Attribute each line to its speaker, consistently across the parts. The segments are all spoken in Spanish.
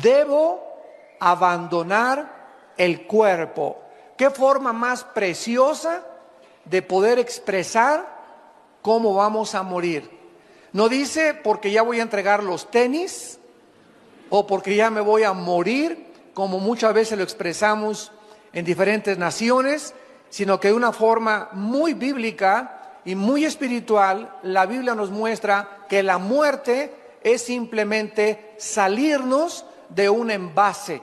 Speaker 1: debo abandonar el cuerpo. ¿Qué forma más preciosa de poder expresar cómo vamos a morir? No dice porque ya voy a entregar los tenis o porque ya me voy a morir, como muchas veces lo expresamos en diferentes naciones, sino que de una forma muy bíblica y muy espiritual, la Biblia nos muestra que la muerte es simplemente salirnos de un envase,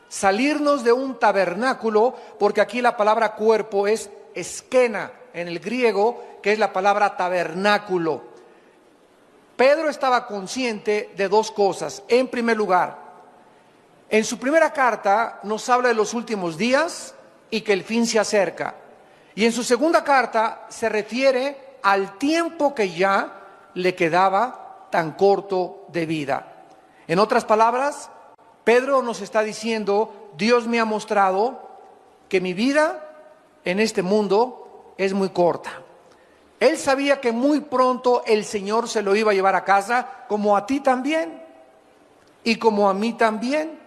Speaker 1: salirnos de un tabernáculo, porque aquí la palabra cuerpo es esquena en el griego, que es la palabra tabernáculo. Pedro estaba consciente de dos cosas. En primer lugar, en su primera carta nos habla de los últimos días y que el fin se acerca. Y en su segunda carta se refiere al tiempo que ya le quedaba tan corto de vida. En otras palabras, Pedro nos está diciendo: Dios me ha mostrado que mi vida en este mundo es muy corta. Él sabía que muy pronto el Señor se lo iba a llevar a casa, como a ti también, y como a mí también.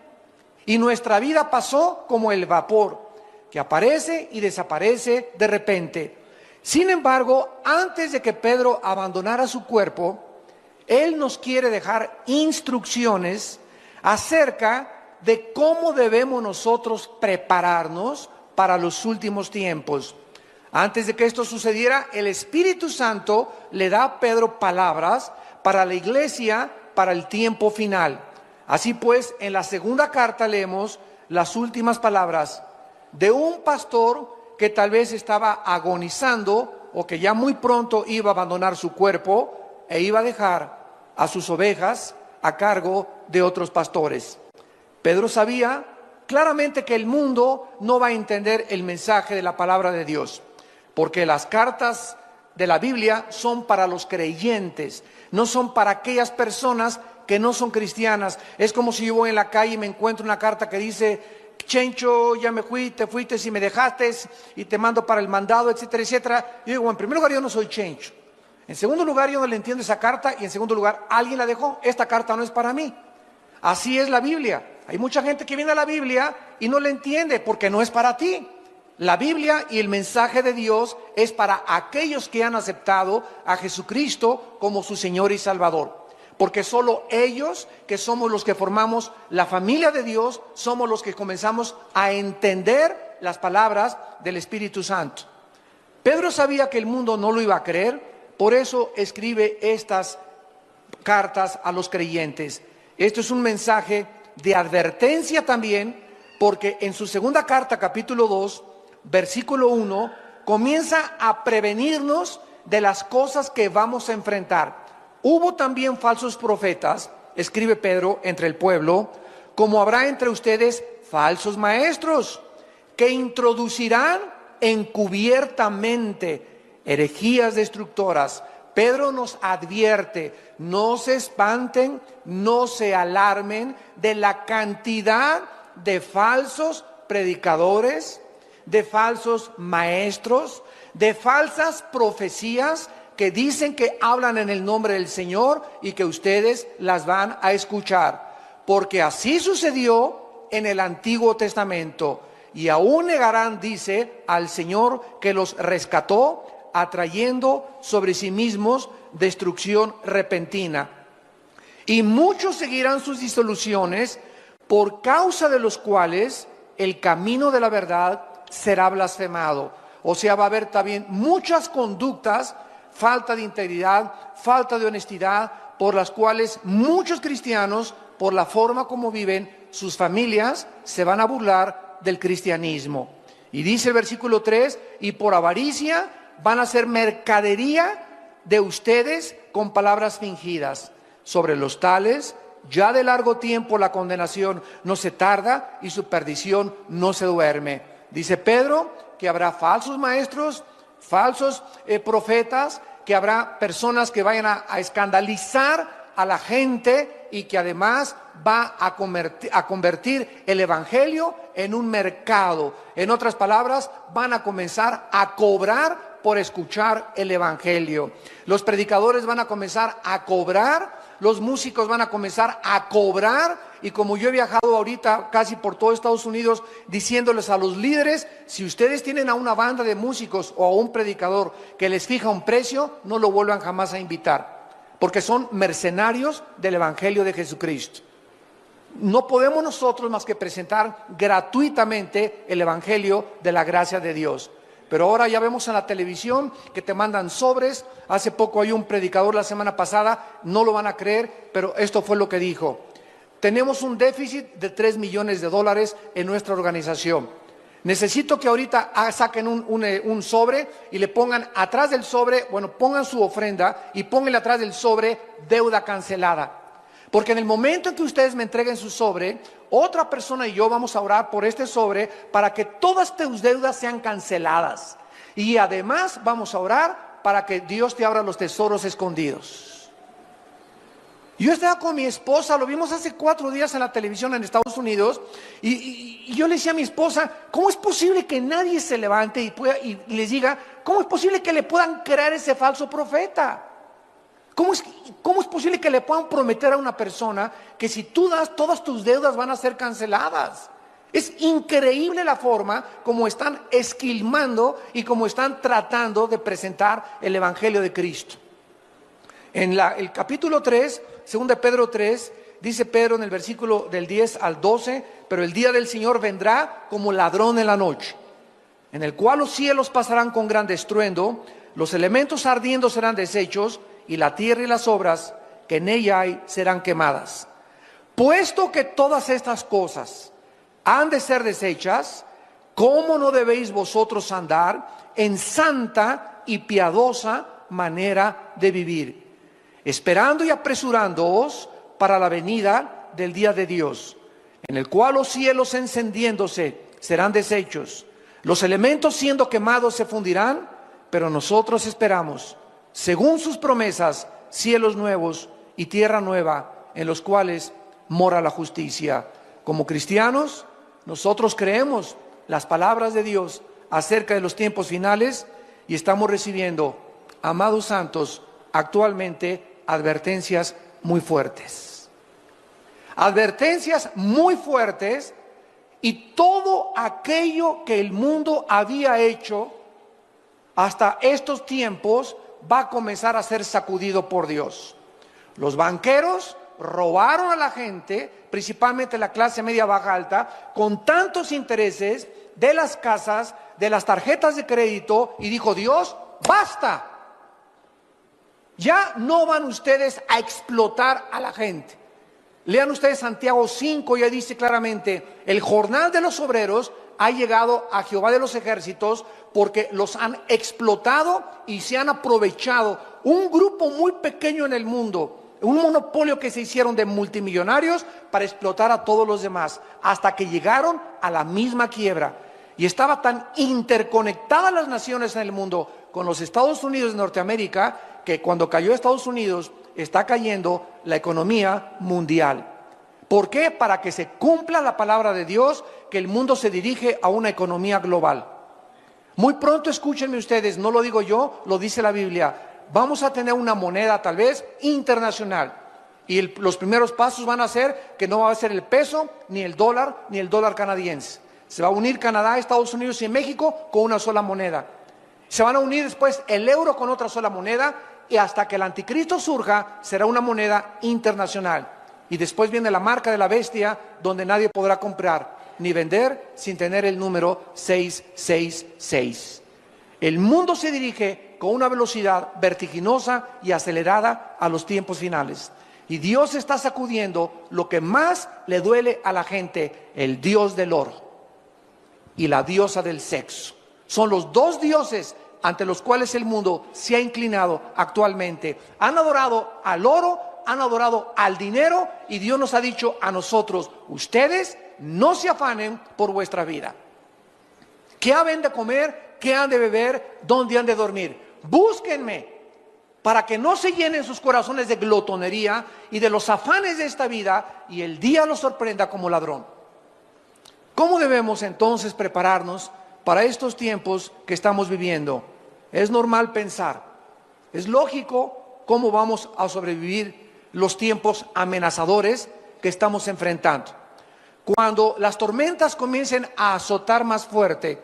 Speaker 1: Y nuestra vida pasó como el vapor, que aparece y desaparece de repente. Sin embargo, antes de que Pedro abandonara su cuerpo, él nos quiere dejar instrucciones acerca de cómo debemos nosotros prepararnos para los últimos tiempos. Antes de que esto sucediera, el Espíritu Santo le da a Pedro palabras para la iglesia, para el tiempo final. Así pues, en la segunda carta leemos las últimas palabras de un pastor que tal vez estaba agonizando o que ya muy pronto iba a abandonar su cuerpo e iba a dejar a sus ovejas a cargo de otros pastores. Pedro sabía claramente que el mundo no va a entender el mensaje de la palabra de Dios, porque las cartas de la Biblia son para los creyentes, no son para aquellas personas que no son cristianas. Es como si yo voy en la calle y me encuentro una carta que dice: Chencho, ya me fui, te fuiste y me dejaste y te mando para el mandado, etcétera, etcétera. Yo digo, en primer lugar, yo no soy Chencho. En segundo lugar, yo no le entiendo esa carta. Y en segundo lugar, alguien la dejó. Esta carta no es para mí. Así es la Biblia. Hay mucha gente que viene a la Biblia y no la entiende porque no es para ti. La Biblia y el mensaje de Dios es para aquellos que han aceptado a Jesucristo como su Señor y Salvador. Porque solo ellos, que somos los que formamos la familia de Dios, somos los que comenzamos a entender las palabras del Espíritu Santo. Pedro sabía que el mundo no lo iba a creer, por eso escribe estas cartas a los creyentes. Esto es un mensaje de advertencia también, porque en su segunda carta, capítulo 2, versículo 1, comienza a prevenirnos de las cosas que vamos a enfrentar. Hubo también falsos profetas, escribe Pedro, entre el pueblo, como habrá entre ustedes falsos maestros, que introducirán encubiertamente herejías destructoras. Pedro nos advierte: no se espanten, no se alarmen de la cantidad de falsos predicadores, de falsos maestros, de falsas profecías que dicen que hablan en el nombre del Señor y que ustedes las van a escuchar. Porque así sucedió en el Antiguo Testamento. Y aún negarán, dice, al Señor que los rescató, atrayendo sobre sí mismos destrucción repentina. Y muchos seguirán sus disoluciones, por causa de los cuales el camino de la verdad será blasfemado. O sea, va a haber también muchas conductas, falta de integridad, falta de honestidad, por las cuales muchos cristianos, por la forma como viven sus familias, se van a burlar del cristianismo. Y dice el versículo 3: y por avaricia van a hacer mercadería de ustedes con palabras fingidas. Sobre los tales, ya de largo tiempo la condenación no se tarda y su perdición no se duerme. Dice Pedro que habrá falsos maestros, falsos profetas, que habrá personas que vayan a escandalizar a la gente y que además va a convertir el evangelio en un mercado. En otras palabras, van a comenzar a cobrar por escuchar el evangelio. Los predicadores van a comenzar a cobrar, los músicos van a comenzar a cobrar y como yo he viajado ahorita casi por todo Estados Unidos diciéndoles a los líderes, si ustedes tienen a una banda de músicos o a un predicador que les fija un precio, no lo vuelvan jamás a invitar, porque son mercenarios del Evangelio de Jesucristo. No podemos nosotros más que presentar gratuitamente el Evangelio de la gracia de Dios. Pero ahora ya vemos en la televisión que te mandan sobres. Hace poco hay un predicador la semana pasada, no lo van a creer, pero esto fue lo que dijo. Tenemos un déficit de $3 millones en nuestra organización. Necesito que ahorita saquen un sobre y le pongan atrás del sobre, pongan su ofrenda y pónganle atrás del sobre deuda cancelada. Porque en el momento en que ustedes me entreguen su sobre, otra persona y yo vamos a orar por este sobre para que todas tus deudas sean canceladas. Y además vamos a orar para que Dios te abra los tesoros escondidos. Yo estaba con mi esposa, lo vimos hace 4 días en la televisión en Estados Unidos, y yo le decía a mi esposa, ¿cómo es posible que nadie se levante y les diga, cómo es posible que le puedan creer ese falso profeta? ¿Cómo es posible que le puedan prometer a una persona que si tú das, todas tus deudas van a ser canceladas? Es increíble la forma como están esquilmando y como están tratando de presentar el Evangelio de Cristo. En el capítulo 3, 2 Pedro 3, dice Pedro en el versículo del 10 al 12, pero el día del Señor vendrá como ladrón en la noche, en el cual los cielos pasarán con gran estruendo, los elementos ardiendo serán deshechos, y la tierra y las obras que en ella hay serán quemadas. Puesto que todas estas cosas han de ser deshechas, ¿cómo no debéis vosotros andar en santa y piadosa manera de vivir, esperando y apresurándoos para la venida del día de Dios, en el cual los cielos encendiéndose serán deshechos, los elementos siendo quemados se fundirán, pero nosotros esperamos, según sus promesas, cielos nuevos y tierra nueva, en los cuales mora la justicia. Como cristianos, nosotros creemos las palabras de Dios acerca de los tiempos finales y estamos recibiendo, amados santos, actualmente advertencias muy fuertes. Advertencias muy fuertes, y todo aquello que el mundo había hecho hasta estos tiempos va a comenzar a ser sacudido por Dios. Los banqueros robaron a la gente, principalmente la clase media baja alta, con tantos intereses de las casas, de las tarjetas de crédito, y dijo Dios, basta. Ya no van ustedes a explotar a la gente. Lean ustedes Santiago 5, ya dice claramente, el jornal de los obreros ha llegado a Jehová de los ejércitos porque los han explotado y se han aprovechado. Un grupo muy pequeño en el mundo, un monopolio que se hicieron de multimillonarios para explotar a todos los demás, hasta que llegaron a la misma quiebra. Y estaba tan interconectadas las naciones en el mundo con los Estados Unidos de Norteamérica, que cuando cayó Estados Unidos, está cayendo la economía mundial. ¿Por qué? Para que se cumpla la palabra de Dios, que el mundo se dirige a una economía global. Muy pronto, escúchenme ustedes, no lo digo yo, lo dice la Biblia, vamos a tener una moneda tal vez internacional. Y los primeros pasos van a ser que no va a ser el peso, ni el dólar canadiense. Se va a unir Canadá, Estados Unidos y México con una sola moneda. Se van a unir después el euro con otra sola moneda, y hasta que el anticristo surja será una moneda internacional. Y después viene la marca de la bestia, donde nadie podrá comprar ni vender sin tener el número 666. El mundo se dirige con una velocidad vertiginosa y acelerada a los tiempos finales. Y Dios está sacudiendo lo que más le duele a la gente, el dios del oro y la diosa del sexo. Son los dos dioses ante los cuales el mundo se ha inclinado actualmente. Han adorado al oro, han adorado al dinero, y Dios nos ha dicho a nosotros, ustedes no se afanen por vuestra vida. ¿Qué han de comer? ¿Qué han de beber? ¿Dónde han de dormir? Búsquenme, para que no se llenen sus corazones de glotonería y de los afanes de esta vida, y el día los sorprenda como ladrón. ¿Cómo debemos entonces prepararnos para estos tiempos que estamos viviendo? Es normal pensar, es lógico cómo vamos a sobrevivir los tiempos amenazadores que estamos enfrentando. Cuando las tormentas comiencen a azotar más fuerte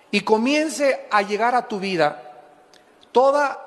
Speaker 1: y comience a llegar a tu vida, toda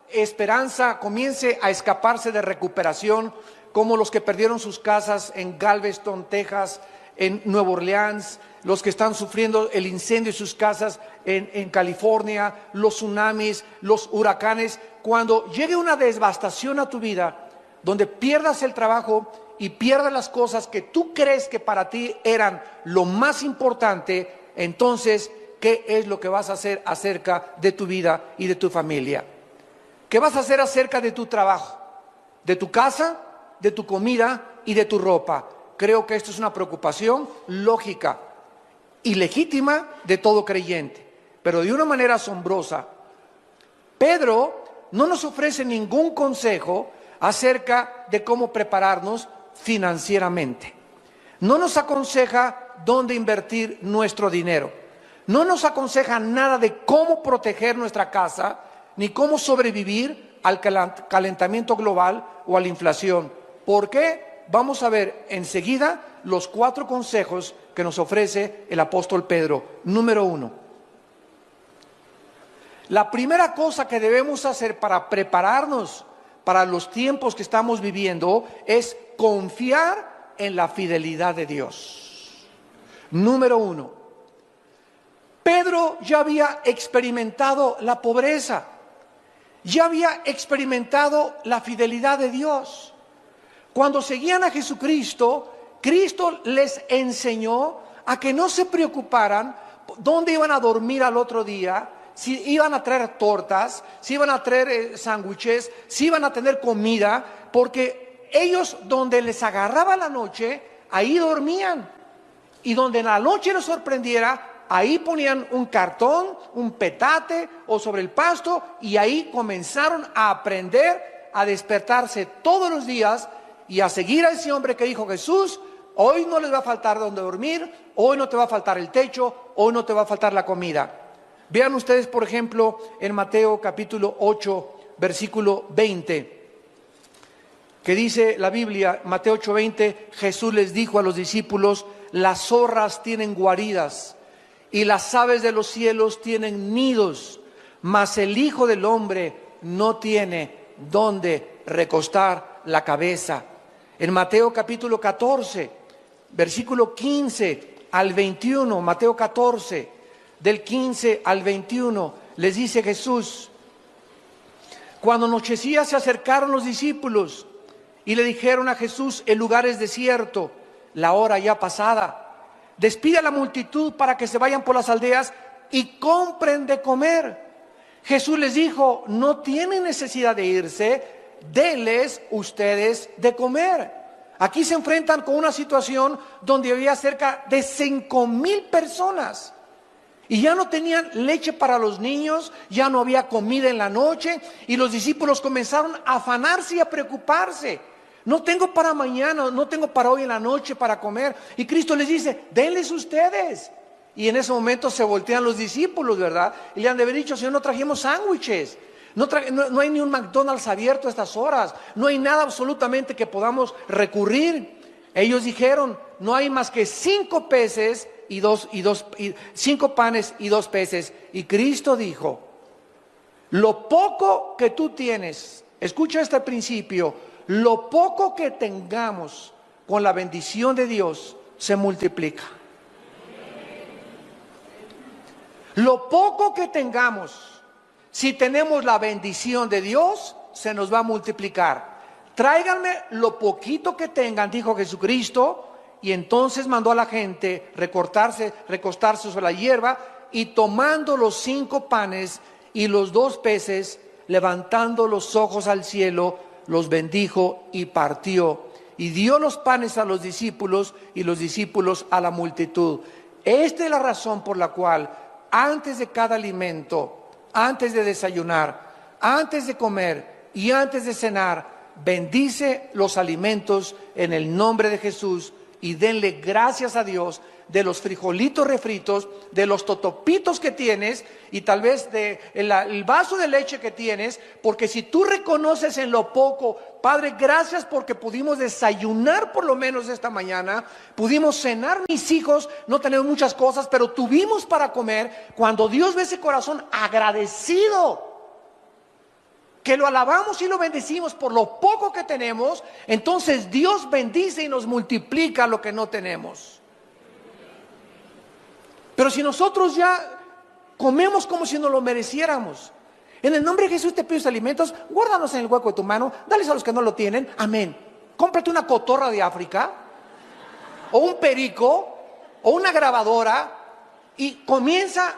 Speaker 1: esperanza comience a escaparse de recuperación, como los que perdieron sus casas en Galveston, Texas, en Nueva Orleans, los que están sufriendo el incendio de sus casas en California, los tsunamis, los huracanes. Cuando llegue una devastación a tu vida, donde pierdas el trabajo y pierdas las cosas que tú crees que para ti eran lo más importante, entonces, ¿qué es lo que vas a hacer acerca de tu vida y de tu familia? ¿Qué vas a hacer acerca de tu trabajo, de tu casa, de tu comida y de tu ropa? Creo que esto es una preocupación lógica y legítima de todo creyente, pero de una manera asombrosa. Pedro no nos ofrece ningún consejo acerca de cómo prepararnos financieramente. No nos aconseja dónde invertir nuestro dinero. No nos aconseja nada de cómo proteger nuestra casa, ni cómo sobrevivir al calentamiento global o a la inflación. ¿Por qué? Vamos a ver enseguida los 4 consejos que nos ofrece el apóstol Pedro. Número 1. La primera cosa que debemos hacer para prepararnos para los tiempos que estamos viviendo es confiar en la fidelidad de Dios. Número 1. Pedro ya había experimentado la pobreza, ya había experimentado la fidelidad de Dios. Cuando seguían a Jesucristo, Cristo les enseñó a que no se preocuparan dónde iban a dormir al otro día, si iban a traer tortas, si iban a traer sándwiches, si iban a tener comida, porque ellos donde les agarraba la noche, ahí dormían. Y donde en la noche les sorprendiera, ahí ponían un cartón, un petate o sobre el pasto, y ahí comenzaron a aprender a despertarse todos los días y a seguir a ese hombre que dijo: Jesús, hoy no les va a faltar donde dormir, hoy no te va a faltar el techo, hoy no te va a faltar la comida. Vean ustedes, por ejemplo, en Mateo capítulo 8, versículo 20, que dice la Biblia, Mateo 8:20, Jesús les dijo a los discípulos: las zorras tienen guaridas y las aves de los cielos tienen nidos, mas el Hijo del Hombre no tiene donde recostar la cabeza. En Mateo capítulo 14, versículo 15 al 21, Mateo 14, del 15 al 21, les dice Jesús: cuando anochecía se acercaron los discípulos y le dijeron a Jesús: el lugar es desierto, la hora ya pasada, despide a la multitud para que se vayan por las aldeas y compren de comer. Jesús les dijo: no tienen necesidad de irse, denles ustedes de comer. Aquí se enfrentan con una situación donde había cerca de 5,000 personas y ya no tenían leche para los niños, ya no había comida en la noche, y los discípulos comenzaron a afanarse y a preocuparse. No tengo para mañana, no tengo para hoy en la noche para comer. Y Cristo les dice: denles ustedes. Y en ese momento se voltean los discípulos, ¿verdad? Y le han de haber dicho: Señor, no trajimos sándwiches. No hay ni un McDonald's abierto a estas horas. No hay nada absolutamente que podamos recurrir. Ellos dijeron: no hay más que 5 peces y 5 panes y 2 peces. Y Cristo dijo: lo poco que tú tienes, escucha este principio, lo poco que tengamos con la bendición de Dios se multiplica. Lo poco que tengamos, si tenemos la bendición de Dios, se nos va a multiplicar. Tráiganme lo poquito que tengan, dijo Jesucristo, y entonces mandó a la gente recostarse sobre la hierba, y tomando los 5 panes y los 2 peces, levantando los ojos al cielo, los bendijo y partió, y dio los panes a los discípulos y los discípulos a la multitud. Esta es la razón por la cual antes de cada alimento, antes de desayunar, antes de comer y antes de cenar, bendice los alimentos en el nombre de Jesús y denle gracias a Dios de los frijolitos refritos, de los totopitos que tienes y tal vez de el vaso de leche que tienes, porque si tú reconoces en lo poco, Padre, gracias porque pudimos desayunar por lo menos esta mañana, pudimos cenar, mis hijos, no tenemos muchas cosas, pero tuvimos para comer. Cuando Dios ve ese corazón agradecido, que lo alabamos y lo bendecimos por lo poco que tenemos, entonces Dios bendice y nos multiplica lo que no tenemos. Pero si nosotros ya comemos como si no lo mereciéramos, en el nombre de Jesús te pido tus alimentos, guárdalos en el hueco de tu mano, dales a los que no lo tienen, amén. Cómprate una cotorra de África, o un perico, o una grabadora, y comienza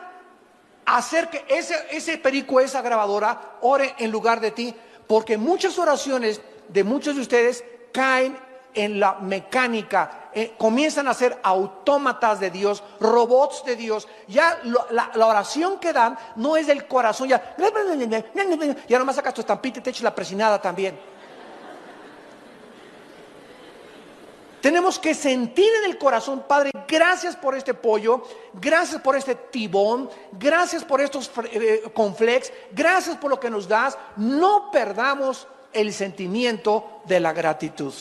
Speaker 1: a hacer que ese perico, esa grabadora, ore en lugar de ti, porque muchas oraciones de muchos de ustedes caen en la mecánica, comienzan a ser autómatas de Dios, robots de Dios. Ya la oración que dan no es del corazón, ya nomás sacas tu estampita y te echas la presinada también. Tenemos que sentir en el corazón, Padre, gracias por este pollo, gracias por este tibón, gracias por estos cornflakes, gracias por lo que nos das. No perdamos el sentimiento de la gratitud.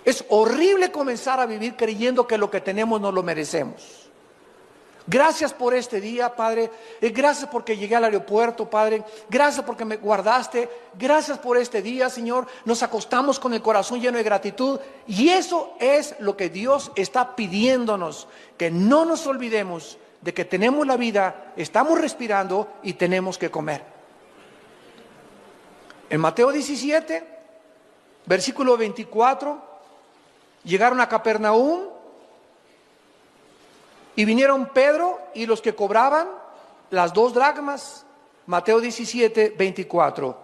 Speaker 1: Es horrible comenzar a vivir creyendo que lo que tenemos no lo merecemos. Gracias por este día, Padre. Gracias porque llegué al aeropuerto, Padre. Gracias porque me guardaste. Gracias por este día, Señor. Nos acostamos con el corazón lleno de gratitud. Y eso es lo que Dios está pidiéndonos. Que no nos olvidemos de que tenemos la vida, estamos respirando y tenemos que comer. En Mateo 17, versículo 24, llegaron a Capernaum. Y vinieron Pedro y los que cobraban las 2 dracmas, Mateo 17, 24.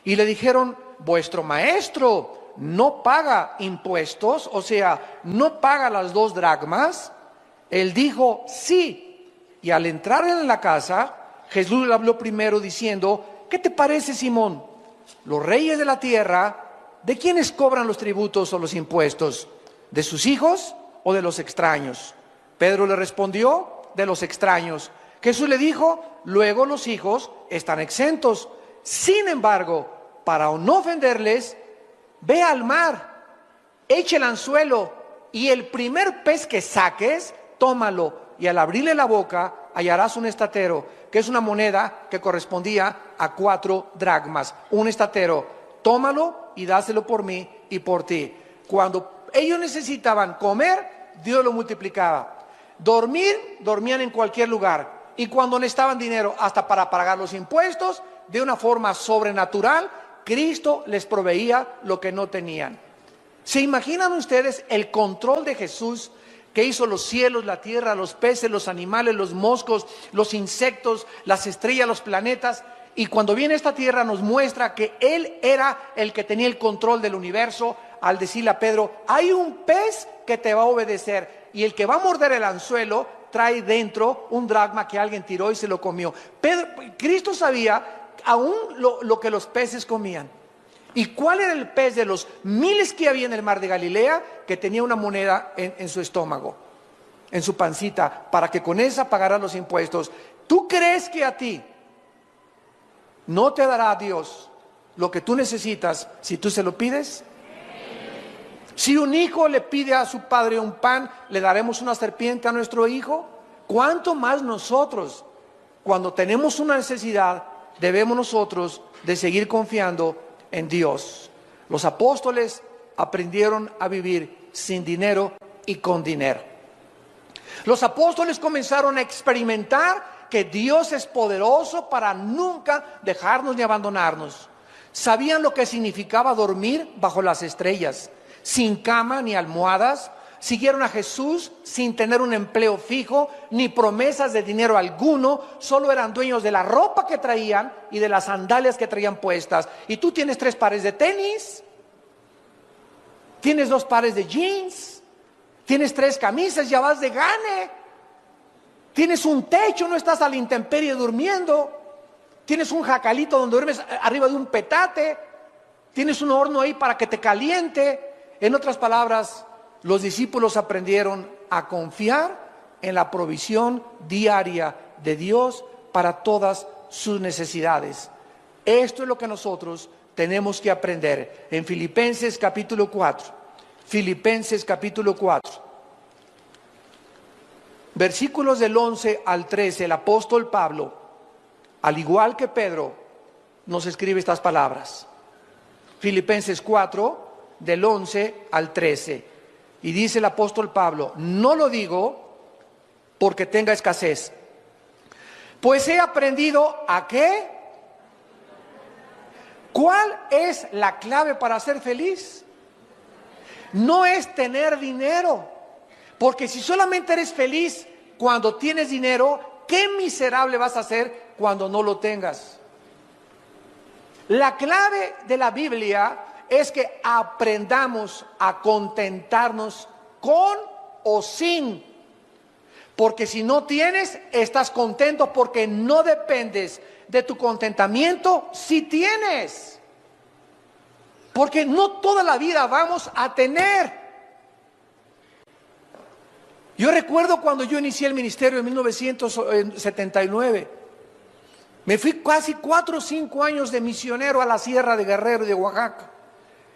Speaker 1: Y le dijeron, vuestro maestro no paga impuestos, o sea, no paga las 2 dracmas. Él dijo, sí. Y al entrar en la casa, Jesús le habló primero diciendo, ¿qué te parece, Simón? Los reyes de la tierra, ¿de quiénes cobran los tributos o los impuestos? ¿De sus hijos o de los extraños? Pedro le respondió, de los extraños. Jesús le dijo, luego los hijos están exentos. Sin embargo, para no ofenderles, ve al mar, eche el anzuelo y el primer pez que saques, tómalo. Y al abrirle la boca, hallarás un estatero, que es una moneda que correspondía a 4 dracmas. Un estatero, tómalo y dáselo por mí y por ti. Cuando ellos necesitaban comer, Dios lo multiplicaba. Dormían en cualquier lugar. Y cuando necesitaban dinero hasta para pagar los impuestos, de una forma sobrenatural, Cristo les proveía lo que no tenían. ¿Se imaginan ustedes el control de Jesús, que hizo los cielos, la tierra, los peces, los animales, los moscos, los insectos, las estrellas, los planetas? Y cuando viene a esta tierra nos muestra que Él era el que tenía el control del universo, al decirle a Pedro, hay un pez que te va a obedecer. Y el que va a morder el anzuelo trae dentro un dracma que alguien tiró y se lo comió. Cristo sabía aún lo que los peces comían. ¿Y cuál era el pez de los miles que había en el mar de Galilea? Que tenía una moneda en su estómago, en su pancita, para que con esa pagara los impuestos. ¿Tú crees que a ti no te dará Dios lo que tú necesitas si tú se lo pides? Si un hijo le pide a su padre un pan, ¿le daremos una serpiente a nuestro hijo? ¿Cuánto más nosotros, cuando tenemos una necesidad, debemos nosotros de seguir confiando en Dios? Los apóstoles aprendieron a vivir sin dinero y con dinero. Los apóstoles comenzaron a experimentar que Dios es poderoso para nunca dejarnos ni abandonarnos. Sabían lo que significaba dormir bajo las estrellas, sin cama ni almohadas. Siguieron a Jesús sin tener un empleo fijo ni promesas de dinero alguno. Solo eran dueños de la ropa que traían y de las sandalias que traían puestas. Y tú tienes 3 pares de tenis, tienes 2 pares de jeans, tienes 3 camisas, ya vas de gane. Tienes un techo, no estás a la intemperie durmiendo. Tienes un jacalito donde duermes arriba de un petate. Tienes un horno ahí para que te caliente. En otras palabras, los discípulos aprendieron a confiar en la provisión diaria de Dios para todas sus necesidades. Esto es lo que nosotros tenemos que aprender. En Filipenses capítulo 4, Filipenses capítulo 4, versículos del 11 al 13, el apóstol Pablo, al igual que Pedro, nos escribe estas palabras. Filipenses 4, del 11 al 13. Y dice el apóstol Pablo: no lo digo porque tenga escasez, pues he aprendido ¿a qué? ¿Cuál es la clave para ser feliz? No es tener dinero, porque si solamente eres feliz cuando tienes dinero, qué miserable vas a ser cuando no lo tengas. La clave de la Biblia es que aprendamos a contentarnos con o sin. Porque si no tienes, estás contento porque no dependes de tu contentamiento si tienes. Porque no toda la vida vamos a tener. Yo recuerdo cuando yo inicié el ministerio en 1979. Me fui casi 4 o 5 años de misionero a la sierra de Guerrero y de Oaxaca.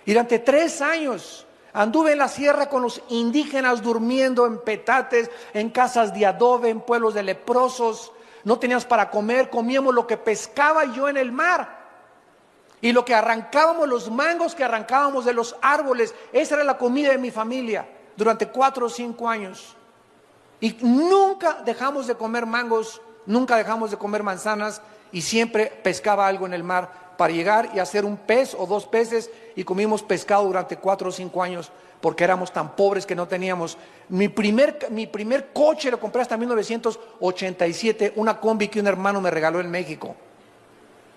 Speaker 1: Y durante 3 años anduve en la sierra con los indígenas durmiendo en petates, en casas de adobe, en pueblos de leprosos. No teníamos para comer, comíamos lo que pescaba yo en el mar. Y lo que arrancábamos, los mangos que arrancábamos de los árboles, esa era la comida de mi familia durante 4 o 5 años. Y nunca dejamos de comer mangos, nunca dejamos de comer manzanas, y siempre pescaba algo en el mar para llegar y hacer un pez o 2 peces, y comimos pescado durante 4 o 5 años porque éramos tan pobres que no teníamos. Mi primer coche lo compré hasta 1987, una combi que un hermano me regaló en México.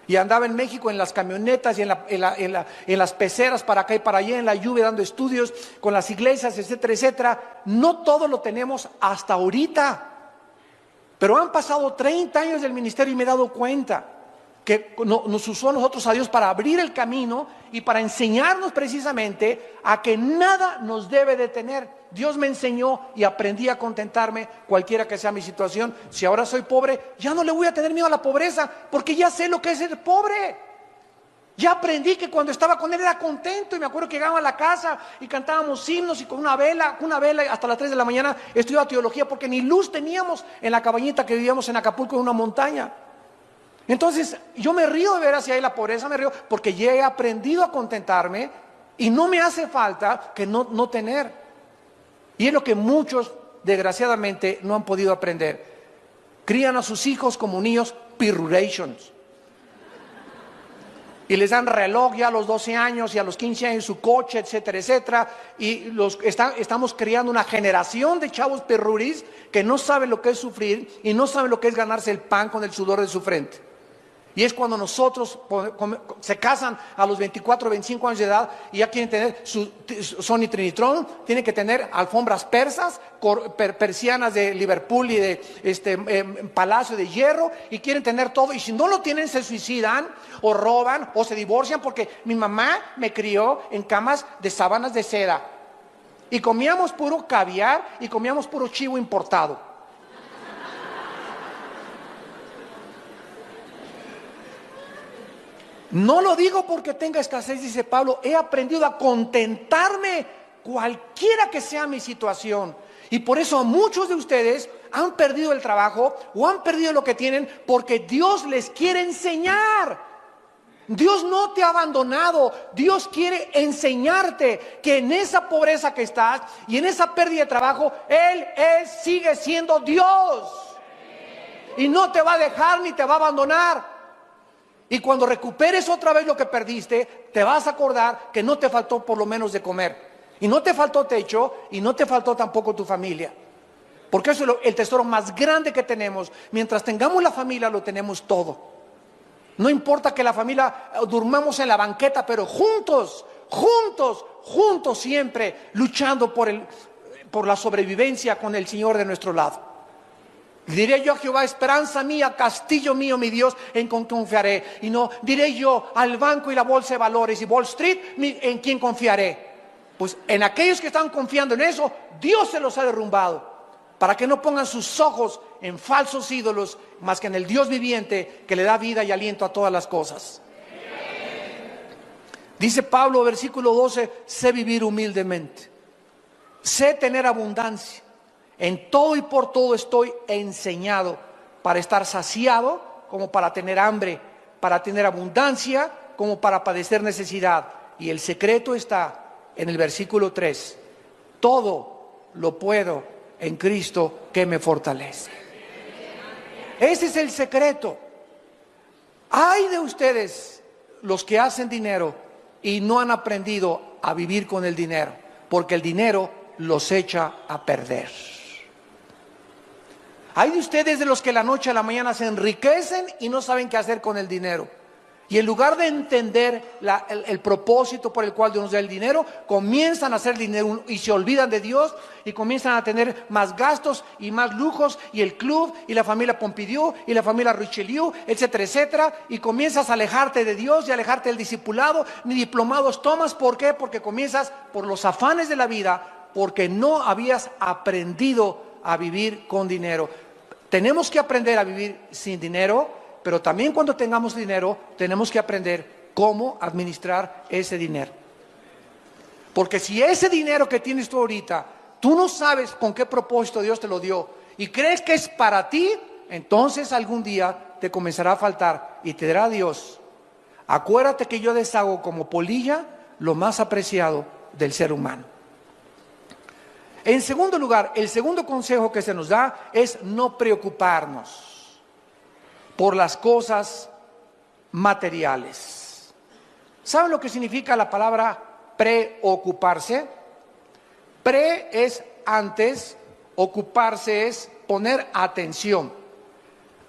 Speaker 1: Y andaba en México en las camionetas y en las peceras para acá y para allá, en la lluvia dando estudios con las iglesias, etcétera, etcétera. No todo lo tenemos hasta ahorita. Pero han pasado 30 años del ministerio y me he dado cuenta que nos usó a nosotros, a Dios, para abrir el camino y para enseñarnos precisamente a que nada nos debe detener. Dios me enseñó y aprendí a contentarme cualquiera que sea mi situación. Si ahora soy pobre, ya no le voy a tener miedo a la pobreza, porque ya sé lo que es ser pobre. Ya aprendí que cuando estaba con Él era contento, y me acuerdo que llegaba a la casa y cantábamos himnos, y con una vela hasta las 3 de la mañana estudiaba teología, porque ni luz teníamos en la cabañita que vivíamos en Acapulco, en una montaña. Entonces yo me río de ver hacia ahí la pobreza, me río porque ya he aprendido a contentarme y no me hace falta que no tener. Y es lo que muchos desgraciadamente no han podido aprender. Crían a sus hijos como niños pirrurations. Y les dan reloj ya a los 12 años y a los 15 años su coche, etcétera, etcétera. Y estamos criando una generación de chavos perruris que no saben lo que es sufrir y no saben lo que es ganarse el pan con el sudor de su frente. Y es cuando nosotros se casan a los 24, 25 años de edad y ya quieren tener su Sony Trinitron, tienen que tener alfombras persas, persianas de Liverpool y de Palacio de Hierro, y quieren tener todo. Y si no lo tienen, se suicidan o roban o se divorcian, porque mi mamá me crió en camas de sábanas de seda. Y comíamos puro caviar y comíamos puro chivo importado. No lo digo porque tenga escasez, dice Pablo, he aprendido a contentarme cualquiera que sea mi situación. Y por eso a muchos de ustedes han perdido el trabajo o han perdido lo que tienen, porque Dios les quiere enseñar. Dios no te ha abandonado. Dios quiere enseñarte que en esa pobreza que estás y en esa pérdida de trabajo, Él sigue siendo Dios. Y no te va a dejar ni te va a abandonar. Y cuando recuperes otra vez lo que perdiste, te vas a acordar que no te faltó por lo menos de comer. Y no te faltó techo, y no te faltó tampoco tu familia. Porque eso es el tesoro más grande que tenemos. Mientras tengamos la familia, lo tenemos todo. No importa que la familia durmamos en la banqueta, pero juntos siempre, luchando por la sobrevivencia con el Señor de nuestro lado. Diré yo a Jehová, esperanza mía, castillo mío, mi Dios, en quien confiaré. Y no diré yo al banco y la bolsa de valores y Wall Street, en quien confiaré. Pues en aquellos que están confiando en eso, Dios se los ha derrumbado, para que no pongan sus ojos en falsos ídolos, más que en el Dios viviente que le da vida y aliento a todas las cosas. Dice Pablo, versículo 12, sé vivir humildemente, sé tener abundancia, en todo y por todo estoy enseñado, para estar saciado como para tener hambre, para tener abundancia como para padecer necesidad. Y el secreto está en el versículo 3, todo lo puedo en Cristo que me fortalece. Ese es el secreto. Ay de ustedes los que hacen dinero y no han aprendido a vivir con el dinero, porque el dinero los echa a perder. Hay de ustedes de los que la noche a la mañana se enriquecen y no saben qué hacer con el dinero. Y en lugar de entender el propósito por el cual Dios nos da el dinero, comienzan a hacer dinero y se olvidan de Dios y comienzan a tener más gastos y más lujos, y el club y la familia Pompidou y la familia Richelieu, etcétera, etcétera, y comienzas a alejarte de Dios y alejarte del discipulado. Ni diplomados tomas. ¿Por qué? Porque comienzas por los afanes de la vida, porque no habías aprendido a vivir con dinero. Tenemos que aprender a vivir sin dinero, pero también cuando tengamos dinero tenemos que aprender cómo administrar ese dinero. Porque si ese dinero que tienes tú ahorita, tú no sabes con qué propósito Dios te lo dio y crees que es para ti, entonces algún día te comenzará a faltar y te dirá Dios: acuérdate que yo deshago como polilla lo más apreciado del ser humano. En segundo lugar, el segundo consejo que se nos da es no preocuparnos por las cosas materiales. ¿Saben lo que significa la palabra preocuparse? Pre es antes, ocuparse es poner atención.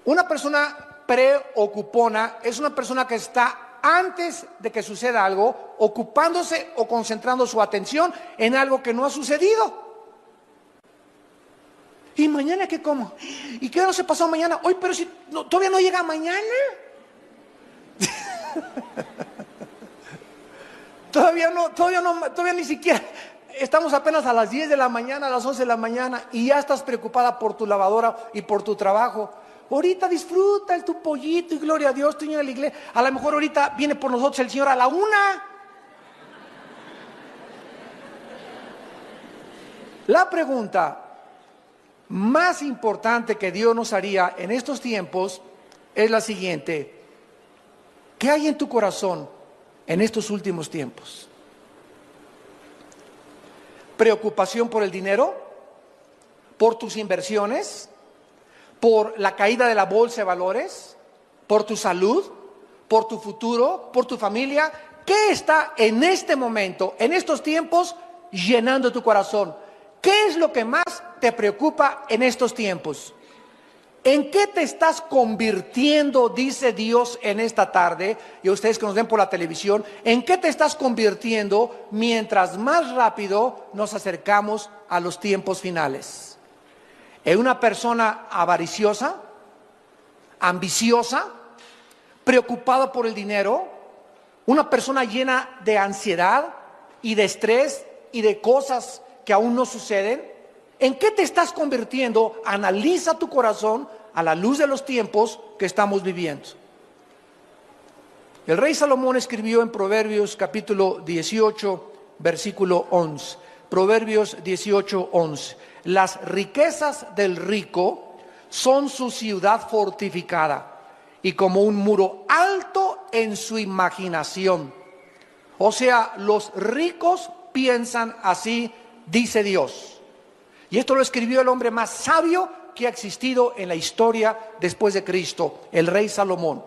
Speaker 1: Una persona preocupona es una persona que está antes de que suceda algo, ocupándose o concentrando su atención en algo que no ha sucedido. ¿Y mañana qué como? ¿Y qué no se pasó mañana? Hoy, pero si no, todavía no llega mañana. Todavía ni siquiera. Estamos apenas a las 10 de la mañana, a las 11 de la mañana, y ya estás preocupada por tu lavadora y por tu trabajo. Ahorita disfruta tu pollito y gloria a Dios, tú en la iglesia. A lo mejor ahorita viene por nosotros el Señor a la 1. La pregunta más importante que Dios nos haría en estos tiempos es la siguiente: ¿qué hay en tu corazón en estos últimos tiempos? ¿Preocupación por el dinero? ¿Por tus inversiones? ¿Por la caída de la bolsa de valores? ¿Por tu salud? ¿Por tu futuro? ¿Por tu familia? ¿Qué está en este momento, en estos tiempos, llenando tu corazón? ¿Qué es lo que más te preocupa en estos tiempos? ¿En qué te estás convirtiendo, dice Dios en esta tarde? Y ustedes que nos ven por la televisión, ¿en qué te estás convirtiendo mientras más rápido nos acercamos a los tiempos finales? ¿En una persona avariciosa, ambiciosa, preocupada por el dinero? ¿Una persona llena de ansiedad y de estrés y de cosas que aún no suceden? ¿En qué te estás convirtiendo? Analiza tu corazón a la luz de los tiempos que estamos viviendo. El rey Salomón escribió en Proverbios capítulo 18, versículo 11. Proverbios 18, 11. Las riquezas del rico son su ciudad fortificada y como un muro alto en su imaginación. O sea, los ricos piensan así, dice Dios. Y esto lo escribió el hombre más sabio que ha existido en la historia después de Cristo, el rey Salomón.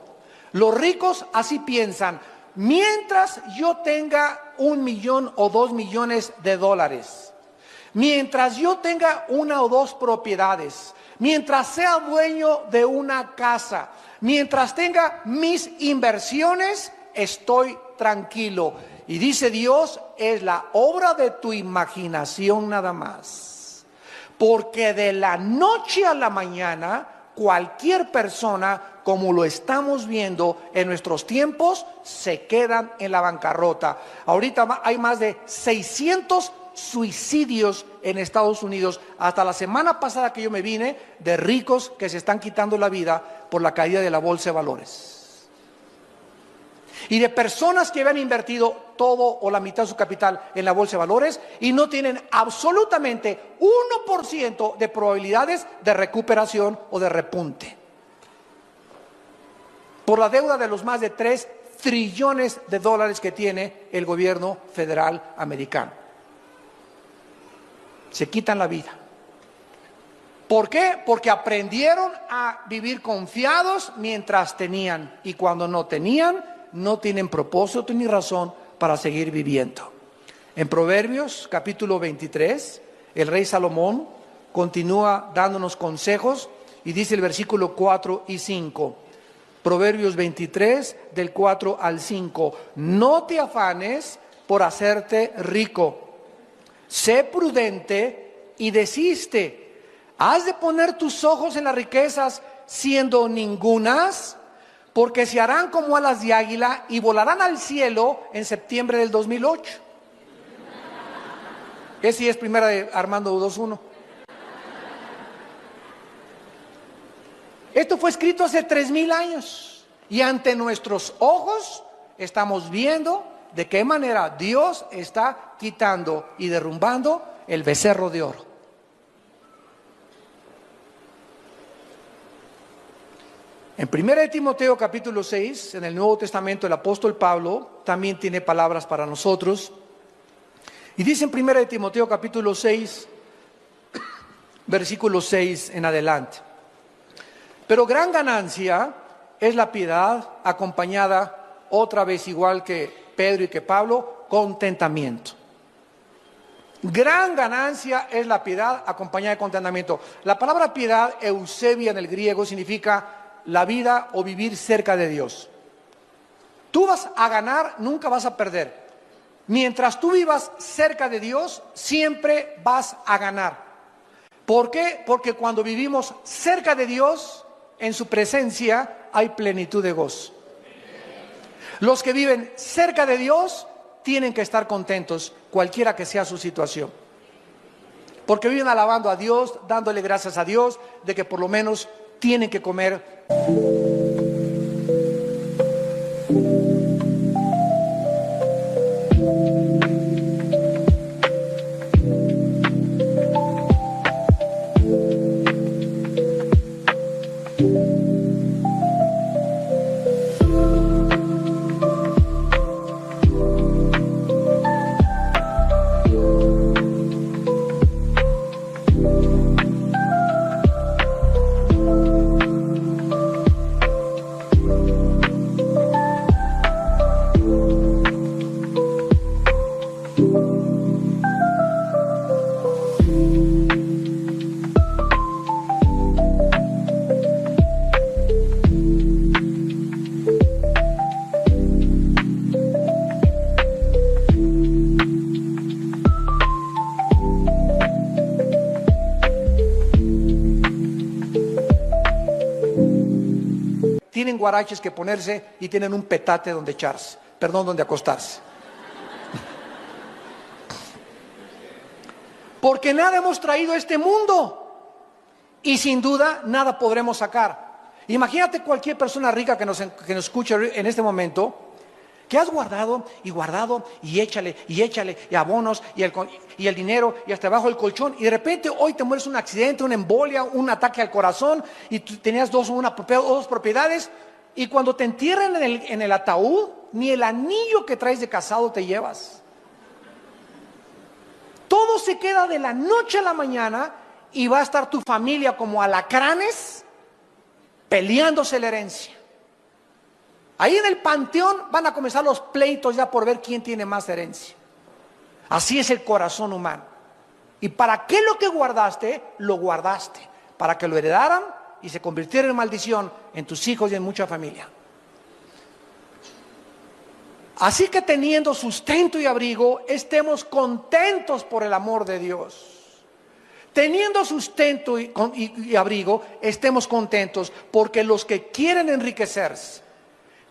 Speaker 1: Los ricos así piensan: mientras yo tenga 1 millón o 2 millones de dólares, mientras yo tenga 1 o 2 propiedades, mientras sea dueño de una casa, mientras tenga mis inversiones, estoy tranquilo. Y dice Dios, es la obra de tu imaginación nada más. Porque de la noche a la mañana cualquier persona como lo estamos viendo en nuestros tiempos, se quedan en la bancarrota. Ahorita hay más de 600 suicidios en Estados Unidos, hasta la semana pasada que yo me vine, de ricos que se están quitando la vida por la caída de la bolsa de valores. Y de personas que habían invertido todo o la mitad de su capital en la bolsa de valores y no tienen absolutamente 1% de probabilidades de recuperación o de repunte. Por la deuda de los más de 3 trillones de dólares que tiene el gobierno federal americano. Se quitan la vida. ¿Por qué? Porque aprendieron a vivir confiados mientras tenían, y cuando no tenían, no tienen propósito ni razón para seguir viviendo. En Proverbios capítulo 23, el rey Salomón continúa dándonos consejos y dice el versículo 4 y 5. Proverbios 23, del 4 al 5. No te afanes por hacerte rico. Sé prudente y desiste. ¿Has de poner tus ojos en las riquezas siendo ningunas? Porque se harán como alas de águila y volarán al cielo en septiembre del 2008. Ese es primera de Armando 2.1. Esto fue escrito hace 3000 años y ante nuestros ojos estamos viendo de qué manera Dios está quitando y derrumbando el becerro de oro. En 1 de Timoteo capítulo 6, en el Nuevo Testamento, el apóstol Pablo también tiene palabras para nosotros. Y dice en 1 de Timoteo capítulo 6, versículo 6 en adelante. Pero gran ganancia es la piedad acompañada, otra vez igual que Pedro y que Pablo, contentamiento. Gran ganancia es la piedad acompañada de contentamiento. La palabra piedad, eusebia en el griego, significa la vida o vivir cerca de Dios. Tú vas a ganar, nunca vas a perder. Mientras tú vivas cerca de Dios, siempre vas a ganar. ¿Por qué? Porque cuando vivimos cerca de Dios, en su presencia hay plenitud de gozo. Los que viven cerca de Dios tienen que estar contentos, cualquiera que sea su situación. Porque viven alabando a Dios, dándole gracias a Dios, de que por lo menos tienen que comer. Tienen guaraches que ponerse y tienen un petate donde echarse, donde acostarse. Porque nada hemos traído a este mundo y sin duda nada podremos sacar. Imagínate cualquier persona rica que nos escuche en este momento, que has guardado y échale y abonos y el dinero y hasta abajo el colchón, y de repente hoy te mueres un accidente, una embolia, un ataque al corazón y tú tenías dos propiedades, y cuando te entierran en el ataúd, ni el anillo que traes de casado te llevas. Todo se queda de la noche a la mañana y va a estar tu familia como alacranes peleándose la herencia. Ahí en el panteón van a comenzar los pleitos ya por ver quién tiene más herencia. Así es el corazón humano. ¿Y para qué lo que guardaste? Lo guardaste para que lo heredaran y se convirtiera en maldición en tus hijos y en mucha familia. Así que teniendo sustento y abrigo, estemos contentos por el amor de Dios. Teniendo sustento y abrigo, estemos contentos, porque los que quieren enriquecerse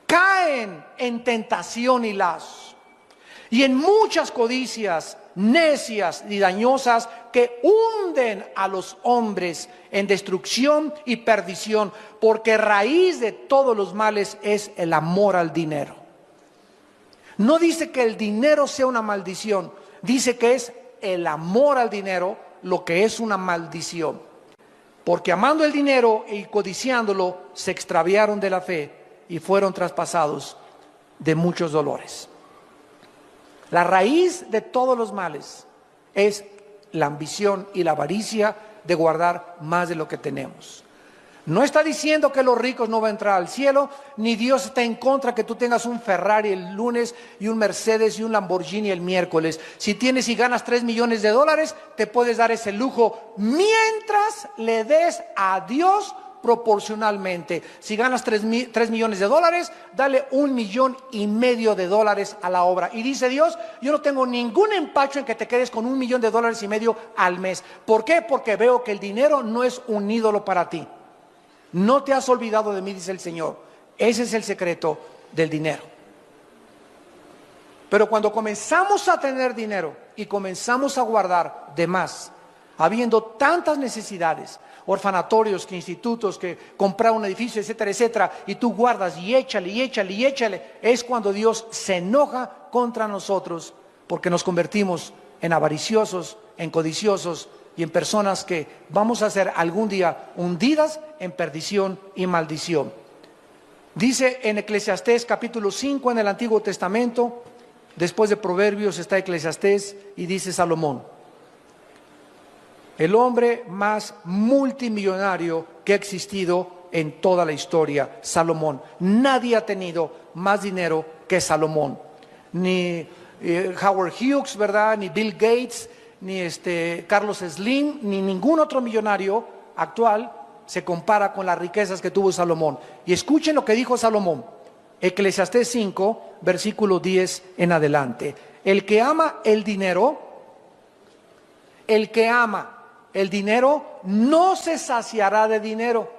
Speaker 1: caen en tentación y lazo, y en muchas codicias necias y dañosas que hunden a los hombres en destrucción y perdición, porque raíz de todos los males es el amor al dinero. No dice que el dinero sea una maldición, dice que es el amor al dinero lo que es una maldición, porque amando el dinero y codiciándolo se extraviaron de la fe y fueron traspasados de muchos dolores. La raíz de todos los males es la ambición y la avaricia de guardar más de lo que tenemos. No está diciendo que los ricos no van a entrar al cielo, ni Dios está en contra que tú tengas un Ferrari el lunes y un Mercedes y un Lamborghini el miércoles. Si tienes y ganas 3 millones de dólares, te puedes dar ese lujo mientras le des a Dios proporcionalmente. Si ganas 3 millones de dólares, dale 1,5 millones de dólares a la obra. Y dice Dios, yo no tengo ningún empacho en que te quedes con 1,5 millones al mes. ¿Por qué? Porque veo que el dinero no es un ídolo para ti. No te has olvidado de mí, dice el Señor. Ese es el secreto del dinero. Pero cuando comenzamos a tener dinero y comenzamos a guardar de más, habiendo tantas necesidades, orfanatorios, que institutos, que comprar un edificio, etcétera, etcétera, y tú guardas y échale, es cuando Dios se enoja contra nosotros, porque nos convertimos en avariciosos, en codiciosos y en personas que vamos a ser algún día hundidas en perdición y maldición. Dice en Eclesiastés capítulo 5 en el Antiguo Testamento, después de Proverbios está Eclesiastés, y dice Salomón: el hombre más multimillonario que ha existido en toda la historia, Salomón. Nadie ha tenido más dinero que Salomón. Ni Howard Hughes, ¿verdad? Ni Bill Gates, ni Carlos Slim, ni ningún otro millonario actual se compara con las riquezas que tuvo Salomón. Y escuchen lo que dijo Salomón, Eclesiastés 5, versículo 10 en adelante. El que ama el dinero no se saciará de dinero,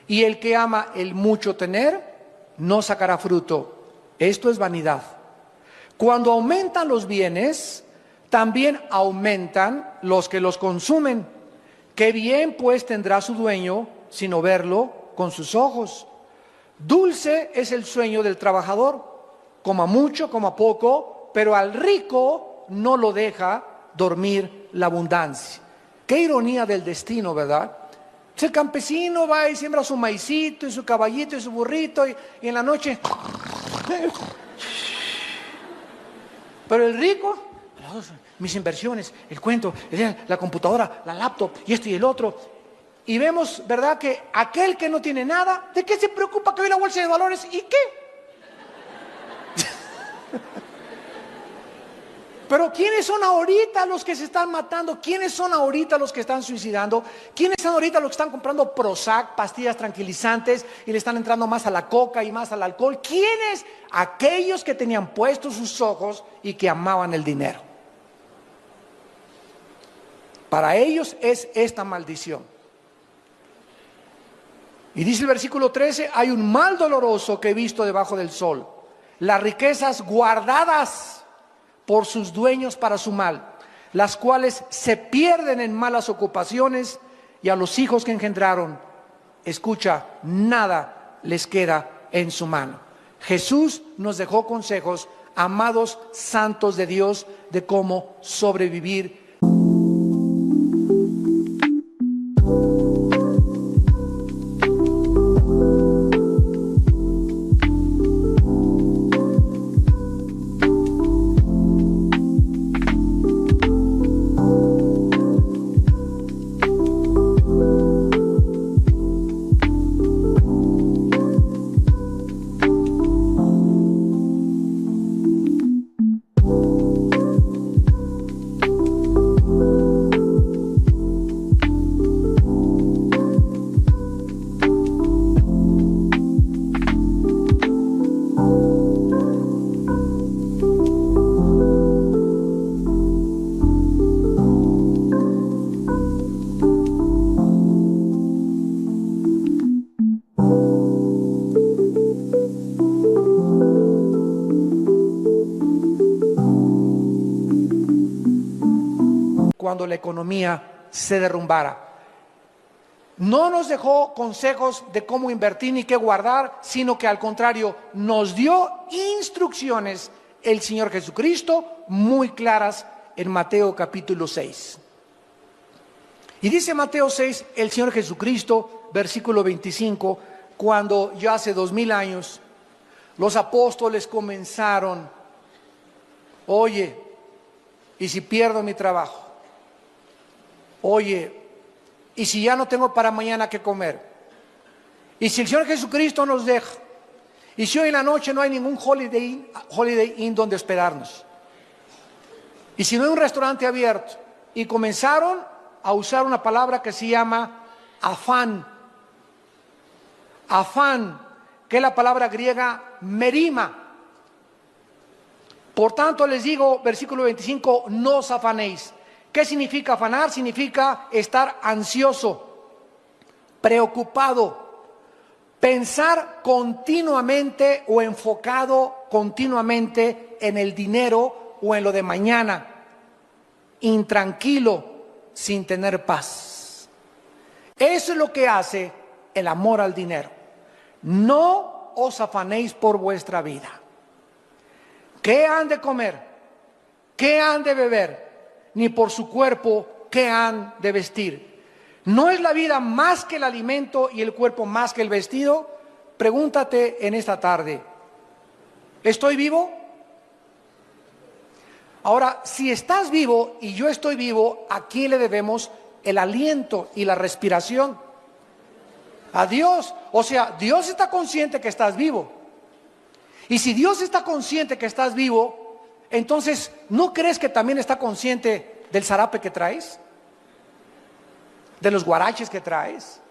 Speaker 1: y el que ama el mucho tener no sacará fruto. Esto es vanidad. Cuando aumentan los bienes, también aumentan los que los consumen. Qué bien pues tendrá su dueño sino verlo con sus ojos. Dulce es el sueño del trabajador, coma mucho, coma poco, pero al rico no lo deja dormir la abundancia. Qué ironía del destino, ¿verdad? El campesino va y siembra su maicito y su caballito y su burrito, y en la noche, pero el rico, mis inversiones, el cuento, la computadora, la laptop y esto y el otro. Y vemos, ¿verdad?, que aquel que no tiene nada, ¿de qué se preocupa que hoy la bolsa de valores? ¿Y qué? Pero ¿quiénes son ahorita los que se están matando? ¿Quiénes son ahorita los que están suicidando? ¿Quiénes son ahorita los que están comprando Prozac, pastillas tranquilizantes, y le están entrando más a la coca y más al alcohol? ¿Quiénes? Aquellos que tenían puestos sus ojos y que amaban el dinero. Para ellos es esta maldición. Y dice el versículo 13, hay un mal doloroso que he visto debajo del sol, las riquezas guardadas por sus dueños para su mal, las cuales se pierden en malas ocupaciones, y a los hijos que engendraron, escucha, nada les queda en su mano. Jesús nos dejó consejos, amados santos de Dios, de cómo sobrevivir. cuando la economía se derrumbara. No nos dejó consejos de cómo invertir ni qué guardar, sino que al contrario, nos dio instrucciones el Señor Jesucristo muy claras en Mateo capítulo 6. Y dice Mateo 6, el Señor Jesucristo, versículo 25, cuando ya hace 2000 años, los apóstoles comenzaron, oye, ¿y si pierdo mi trabajo? Oye, ¿y si ya no tengo para mañana qué comer? ¿Y si el Señor Jesucristo nos deja? ¿Y si hoy en la noche no hay ningún Holiday Inn donde hospedarnos? ¿Y si no hay un restaurante abierto? Y comenzaron a usar una palabra que se llama afán. Afán, que es la palabra griega merima. Por tanto les digo, versículo 25, no os afanéis. ¿Qué significa afanar? Significa estar ansioso, preocupado, pensar continuamente o enfocado continuamente en el dinero o en lo de mañana, intranquilo, sin tener paz. Eso es lo que hace el amor al dinero. No os afanéis por vuestra vida. ¿Qué han de comer? ¿Qué han de beber? Ni por su cuerpo, ¿qué han de vestir? ¿No es la vida más que el alimento y el cuerpo más que el vestido? Pregúntate en esta tarde, ¿estoy vivo? Ahora, si estás vivo y yo estoy vivo, ¿a quién le debemos el aliento y la respiración? A Dios. O sea, Dios está consciente que estás vivo. Y si Dios está consciente que estás vivo, entonces, ¿no crees que también está consciente del zarape que traes? ¿De los guaraches que traes?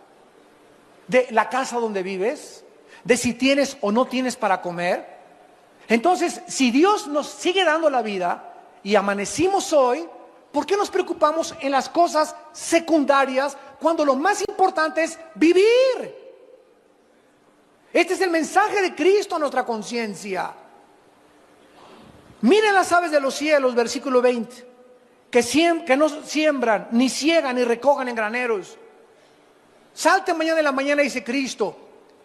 Speaker 1: ¿De la casa donde vives? ¿De si tienes o no tienes para comer? Entonces, si Dios nos sigue dando la vida y amanecimos hoy, ¿por qué nos preocupamos en las cosas secundarias cuando lo más importante es vivir? Este es el mensaje de Cristo a nuestra conciencia. Miren las aves de los cielos, versículo 20, que no siembran, ni ciegan, ni recojan en graneros. Salte mañana en la mañana, dice Cristo,